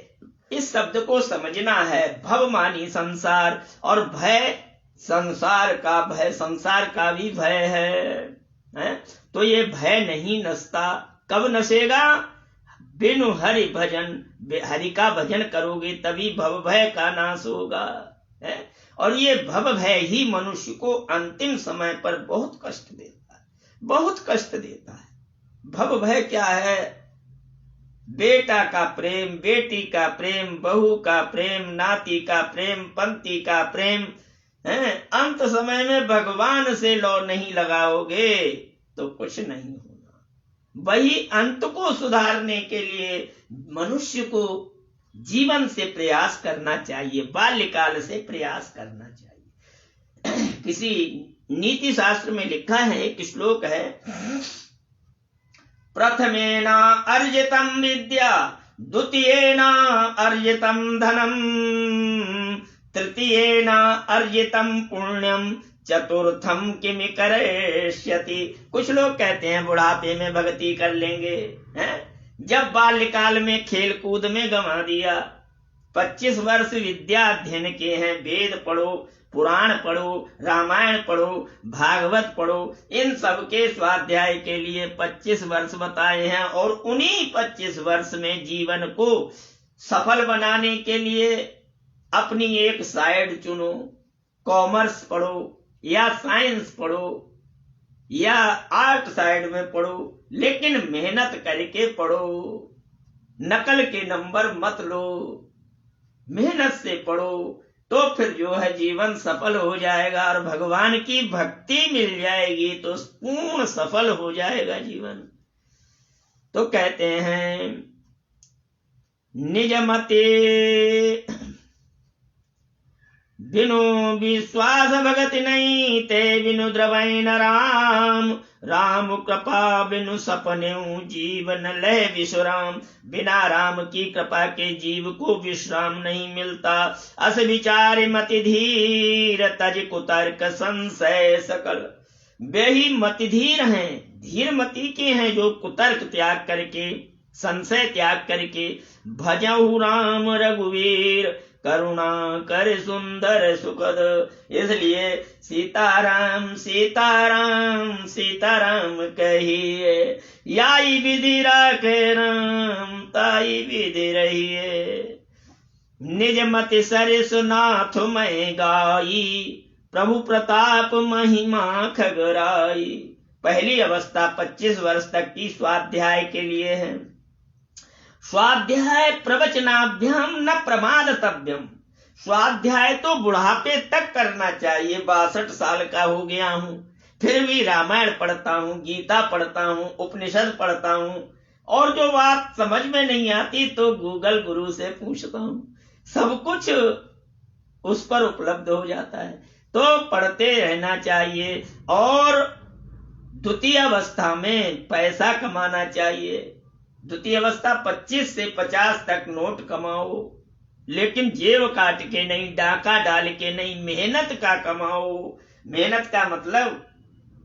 इस शब्द को समझना है। भव मानी संसार, और भय संसार का भय, संसार का भी भय है? तो ये भय नहीं नसता। कब नसेगा? बिनु हरि भजन, हरि का भजन करोगे तभी भव भय का नाश होगा। और ये भव भय ही मनुष्य को अंतिम समय पर बहुत कष्ट देता है, बहुत कष्ट देता है। भव भय क्या है? बेटा का प्रेम, बेटी का प्रेम, बहू का प्रेम, नाती का प्रेम, पंथी का प्रेम। अंत समय में भगवान से लौ नहीं लगाओगे तो कुछ नहीं होना। वही अंत को सुधारने के लिए मनुष्य को जीवन से प्रयास करना चाहिए, बाल्यकाल से प्रयास करना चाहिए। किसी नीति शास्त्र में लिखा है, एक श्लोक है, प्रथमेन अर्जितम विद्या, द्वितीयेन अर्जितम धनम, तृतीयेन अर्जितम पुण्यम, चतुर्थम किम करिष्यति। कुछ लोग कहते हैं बुढ़ापे में भक्ति कर लेंगे, जब बाल्यकाल में खेल कूद में गंवा दिया। 25 वर्ष विद्या अध्ययन के हैं, वेद पढ़ो, पुराण पढ़ो, रामायण पढ़ो, भागवत पढ़ो। इन सब के स्वाध्याय के लिए 25 वर्ष बताए हैं, और उन्हीं 25 वर्ष में जीवन को सफल बनाने के लिए अपनी एक साइड चुनो। कॉमर्स पढ़ो या साइंस पढ़ो या आर्ट साइड में पढ़ो, लेकिन मेहनत करके पढ़ो। नकल के नंबर मत लो, मेहनत से पढ़ो, तो फिर जो है जीवन सफल हो जाएगा और भगवान की भक्ति मिल जाएगी तो पूर्ण सफल हो जाएगा जीवन। तो कहते हैं निज मते बिनु विश्वास भगत नहीं, ते बिनु द्रवैन राम। राम कृपा बिनु सपने जीवन लय विश्राम। बिना राम की कृपा के जीव को विश्राम नहीं मिलता। अस विचार मति धीर, तज कुतर्क संशय सकल। वे ही मतिधीर हैं, धीर मति के हैं, जो कुतर्क त्याग करके, संशय त्याग करके भजहु राम रघुवीर, करुणा कर सुंदर सुखद। इसलिए सीताराम सीताराम सीताराम कहिए, याई विधि राखे राम, ताई विधि रहिए। निज मति सरिस नाथ मैं गाई, प्रभु प्रताप महिमा खगराई। पहली अवस्था 25 वर्ष तक की स्वाध्याय के लिए है। स्वाध्याय प्रवचनाभ्याम न प्रमादतव्यम। स्वाध्याय तो बुढ़ापे तक करना चाहिए। 62 साल का हो गया हूं, फिर भी रामायण पढ़ता हूं, गीता पढ़ता हूं, उपनिषद पढ़ता हूं, और जो बात समझ में नहीं आती तो गूगल गुरु से पूछता हूं। सब कुछ उस पर उपलब्ध हो जाता है। तो पढ़ते रहना चाहिए। और द्वितीय अवस्था में पैसा कमाना चाहिए। द्वितीय अवस्था 25 से 50 तक नोट कमाओ, लेकिन जेब काट के नहीं, डाका डाल के नहीं, मेहनत का कमाओ। मेहनत का मतलब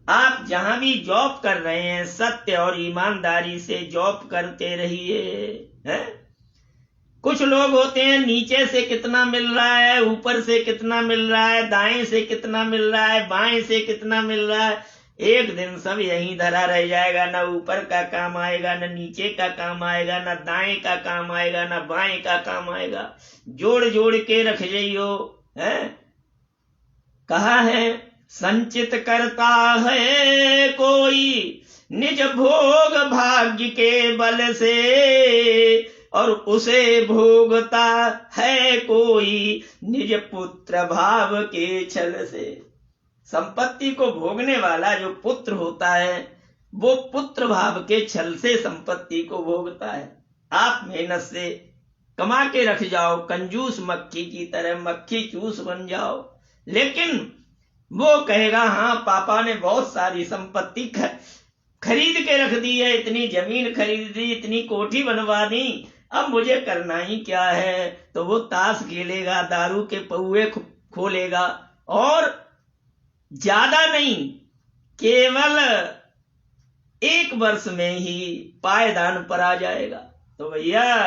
आप जहां भी जॉब कर रहे हैं, सत्य और ईमानदारी से जॉब करते रहिए। कुछ लोग होते हैं नीचे से कितना मिल रहा है, ऊपर से कितना मिल रहा है, दाएं से कितना मिल रहा है, बाएं से कितना मिल रहा है, एक दिन सब यहीं धरा रह जाएगा, न ऊपर का काम आएगा, न नीचे का काम आएगा, न दाएं का काम आएगा, न बाएं का काम आएगा। जोड़ जोड़ के रख जाइयो। है कहा है, संचित करता है कोई निज भोग भाग्य के बल से, और उसे भोगता है कोई निज पुत्र भाव के छल से। संपत्ति को भोगने वाला जो पुत्र होता है, वो पुत्र भाव के छल से संपत्ति को भोगता है। आप मेहनत से कमा के रख जाओ, कंजूस मक्खी की तरह मक्खी चूस बन जाओ, लेकिन वो कहेगा हाँ पापा ने बहुत सारी संपत्ति खरीद के रख दी है, इतनी जमीन खरीद दी, इतनी कोठी बनवा दी, अब मुझे करना ही क्या है। तो वो ताश खेलेगा, दारू के पौए खोलेगा, और ज्यादा नहीं, केवल 1 वर्ष में ही पायदान पर आ जाएगा। तो भैया,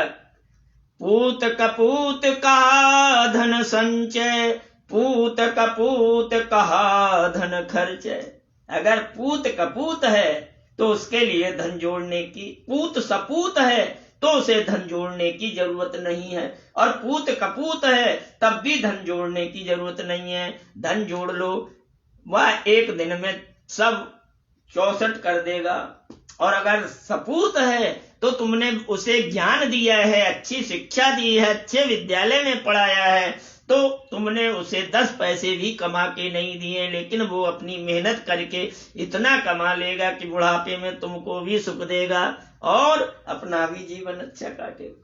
पूत कपूत का धन संचय, पूत कपूत कहा धन खर्चय। अगर पूत कपूत है तो उसके लिए धन जोड़ने की, पूत सपूत है तो उसे धन जोड़ने की जरूरत नहीं है, और पूत कपूत है तब भी धन जोड़ने की जरूरत नहीं है। धन जोड़ लो, वह एक दिन में सब 64 कर देगा। और अगर सपूत है तो तुमने उसे ज्ञान दिया है, अच्छी शिक्षा दी है, अच्छे विद्यालय में पढ़ाया है, तो तुमने उसे 10 पैसे भी कमा के नहीं दिए, लेकिन वो अपनी मेहनत करके इतना कमा लेगा कि बुढ़ापे में तुमको भी सुख देगा और अपना भी जीवन अच्छा काटेगा।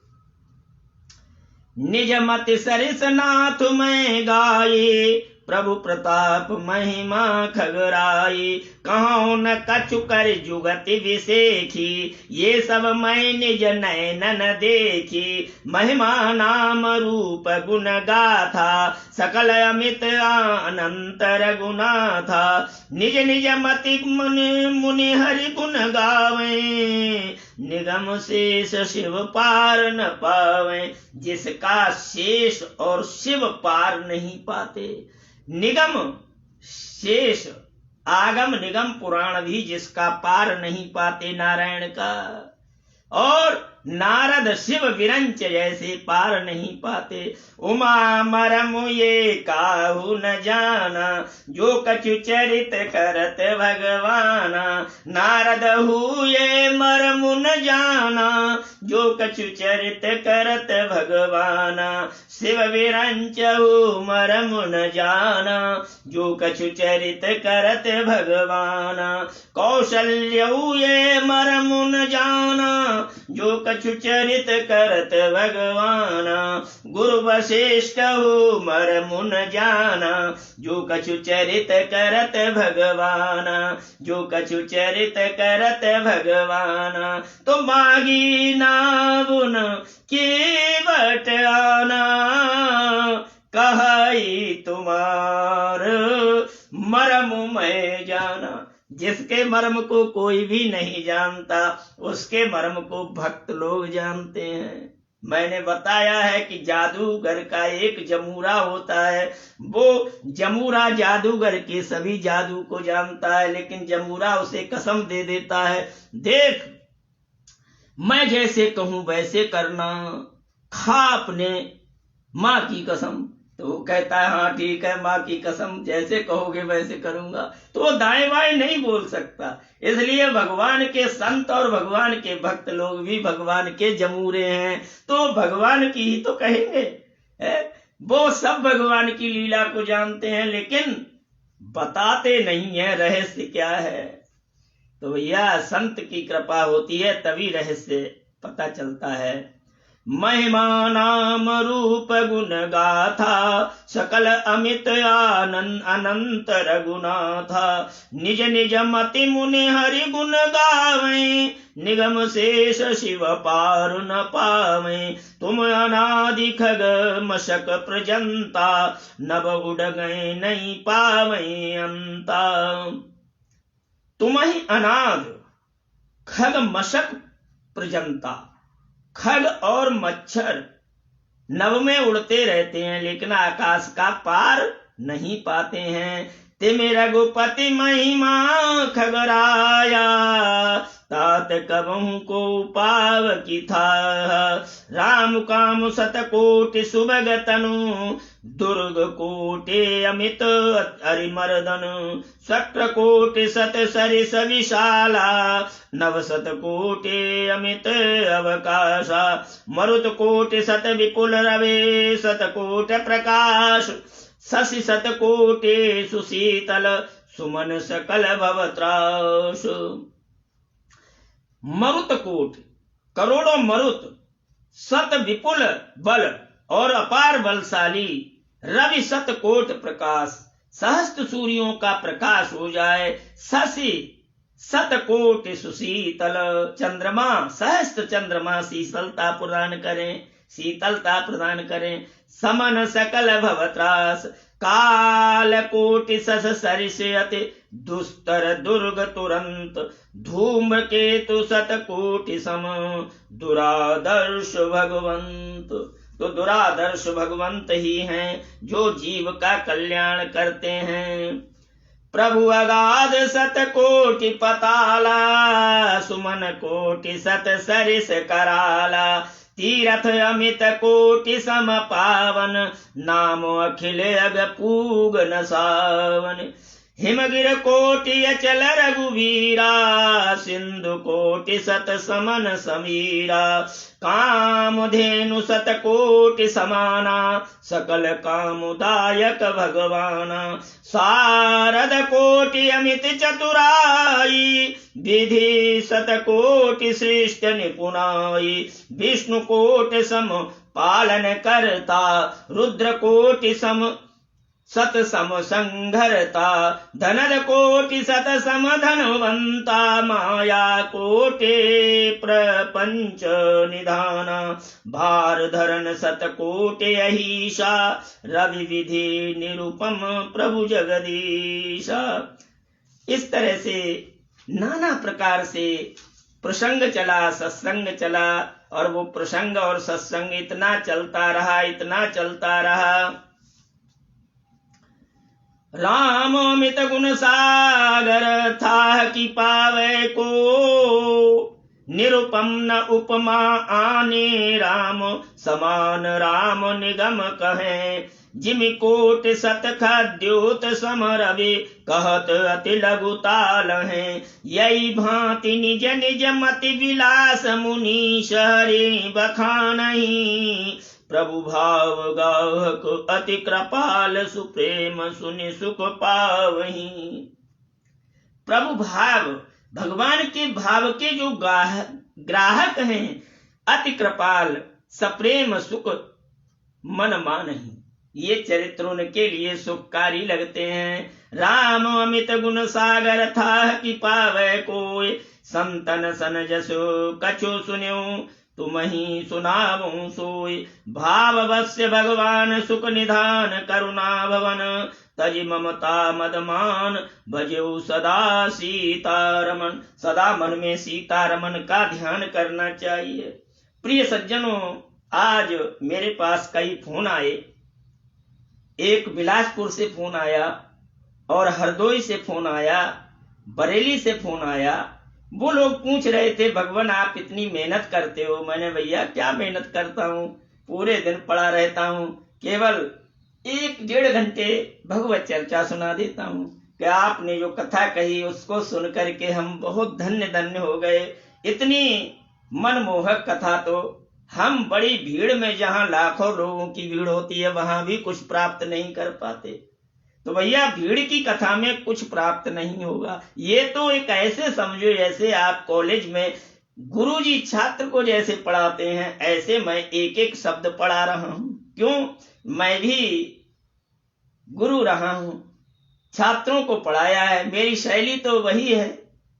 निज मति सरिस नाथ में गाये, प्रभु प्रताप महिमा खगराई। कहो न कछु कर जुगति विसेखी, ये सब मैं निज नैनन देखी। महिमा नाम रूप गुण गाथा, सकल अमित अनंतर गुना था। निज निज मति मुनि हरि गुण गावे, निगम शेष शिव पार न पावे। जिसका शेष और शिव पार नहीं पाते, निगम शेष आगम निगम पुराण भी जिसका पार नहीं पाते नारायण का, और नारद शिव विरंच जैसे पार नहीं पाते। उमा मरम ये काहू न जाना, जो कछु चरित करत भगवाना। नारद हुए मरम न जाना, जो कछु चरित करत भगवाना। शिव विरंच मरम न जाना, जो कछु चरित करत भगवाना। कौशल्य ये मरम न जाना, जो कछु चरित करत भगवाना। गुरु वशिष्ठ मरम न जाना, जो कछु चरित करत भगवाना। जो कछु चरित करत भगवाना। तो मागी नाबुन केवट आना, कहाई तुम्हार मरम मैं जाना। जिसके मर्म को कोई भी नहीं जानता, उसके मर्म को भक्त लोग जानते हैं। मैंने बताया है कि जादूगर का एक जमूरा होता है, वो जमूरा जादूगर के सभी जादू को जानता है, लेकिन जमूरा उसे कसम दे देता है, देख मैं जैसे कहूं वैसे करना, खा अपने माँ की कसम। तो वो कहता है हाँ ठीक है, माँ की कसम, जैसे कहोगे वैसे करूंगा। तो वो दाएं बाएं नहीं बोल सकता। इसलिए भगवान के संत और भगवान के भक्त लोग भी भगवान के जमूरे हैं, तो भगवान की ही तो कहेंगे। वो सब भगवान की लीला को जानते हैं, लेकिन बताते नहीं है रहस्य क्या है। तो भैया संत की कृपा होती है तभी रहस्य पता चलता है। महिमा नाम रूप गुण गाथा, सकल अमित आनंद अनंत रघुना था। निज निज मति मुनि हरि गुण गावे, निगम शेष शिव पार न पावे। तुम अनादि खग मशक प्रजंता, नभ उड़ गए नहीं पावे अंता। तुम ही अनाद खग मशक प्रजंता, खग और मच्छर नभ में उड़ते रहते हैं लेकिन आकाश का पार नहीं पाते हैं। तिमि रघुपति महिमा खगराया, तात कबहु को पावकी था। राम काम सतकोटि सुभग तनु, दुर्ग कोटि अमित अरिमर्दन। शक्र कोटि सत सरिस विशाला, नव सत कोटि अमित अवकाशा। मरुत कोटि सत विपुल रवे, सत कोटि प्रकाश। शशि सत कोटि सुशीतल, सुमन सकल भवत्राश। मरुत कोट करोड़ों मरुत, सत विपुल बल और अपार बलशाली, रवि सत कोट प्रकाश, सहस्त्र सूर्यों का प्रकाश हो जाए। शशि सत कोटि सुशीतल, चंद्रमा सहस्त्र चंद्रमा शीतलता प्रदान करें। समन सकल भवत्रास, काल कोटि सस सरिस अति दुस्तर दुर्ग तुरंत। धूम केतु सत कोटि सम, दुरादर्श भगवंत। तो दुरादर्श भगवंत ही हैं जो जीव का कल्याण करते हैं। प्रभु अगाध सत कोटि पताला, सुमन कोटि सत सरिस कराला। तीरथ अमित कोटि सम पावन, नाम अखिल अग पूग न सावन। हिमगिर कोटि अचल रघुवीरा, सिंधु कोटि सत समन समीरा। कामधेनु सत कोटि समाना, सकल कामुदायक भगवाना। शारद कोटि अमित चतुराई, विधि सत कोटि श्रेष्ठ निपुणाई। विष्णु कोटि सम पालन करता, रुद्र कोटि सम सत सम संघरता। धनद कोटि सत सम धनवंता, माया कोटि प्रपंच निधाना। भार धरन सत कोटि अहीशा, रवि विधि निरुपम प्रभु जगदीशा। इस तरह से नाना प्रकार से प्रसंग चला, सत्संग चला, और वो प्रसंग और सत्संग इतना चलता रहा। राम अमित गुण सागर था कि पावे को, निरुपम न उपमा आने राम समान। राम निगम कहे, जिमि कोटि सत खाद्योत समरवे। कहत अति लघुताल है, यही भांति निज निज मति विलास। मुनीश हरि बखानहि, प्रभु भाव गाहक अति कृपाल। सुप्रेम सुनि सुख पावहि। प्रभु भाव, भगवान के भाव के जो ग्राहक हैं, अति कृपाल, सप्रेम सुख मन मानहि। ये चरित्र उनके लिए सुखकारी लगते हैं। राम अमित गुण सागर था कि पावे कोय, संतन सन जसो कछु सुन्यो। तुम ही सुनावो सोय, भाववश्य भगवान सुख निधान। करुणा भवन तज ममता मदमान, भजो सदा सीतारमन। सदा मन में सीतारमन का ध्यान करना चाहिए। प्रिय सज्जनों, आज मेरे पास कई फोन आए। एक बिलासपुर से फोन आया, और हरदोई से फोन आया, बरेली से फोन आया। वो लोग पूछ रहे थे, भगवान आप इतनी मेहनत करते हो। मैंने भैया क्या मेहनत करता हूँ, पूरे दिन पड़ा रहता हूँ, केवल 1-1.5 घंटे भगवत चर्चा सुना देता हूँ। कि आपने जो कथा कही उसको सुन करके हम बहुत धन्य हो गए। इतनी मनमोहक कथा, तो हम बड़ी भीड़ में, जहाँ लाखों लोगों की भीड़ होती है, वहां भी कुछ प्राप्त नहीं कर पाते। तो भैया भीड़ की कथा में कुछ प्राप्त नहीं होगा। ये तो एक ऐसे समझो जैसे आप कॉलेज में गुरुजी छात्र को जैसे पढ़ाते हैं, ऐसे मैं एक एक शब्द पढ़ा रहा हूं। क्यों? मैं भी गुरु रहा हूं, छात्रों को पढ़ाया है। मेरी शैली तो वही है,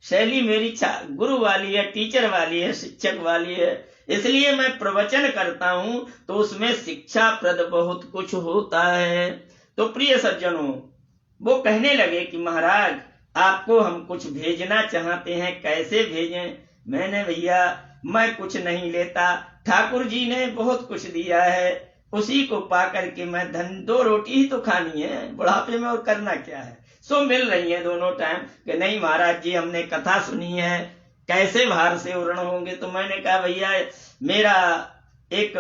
शैली मेरी गुरु वाली है, टीचर वाली है, शिक्षक वाली है। इसलिए मैं प्रवचन करता हूं तो उसमें शिक्षा प्रद बहुत कुछ होता है। तो प्रिय सज्जनों, वो कहने लगे कि महाराज आपको हम कुछ भेजना चाहते हैं, कैसे भेजें? मैंने भैया मैं कुछ नहीं लेता, ठाकुर जी ने बहुत कुछ दिया है, उसी को पा करके मैं 2 रोटी ही तो खानी है बुढ़ापे में, और करना क्या है। सो मिल रही है दोनों टाइम कि नहीं महाराज जी हमने कथा सुनी है, कैसे भार से उरण होंगे। तो मैंने कहा भैया मेरा एक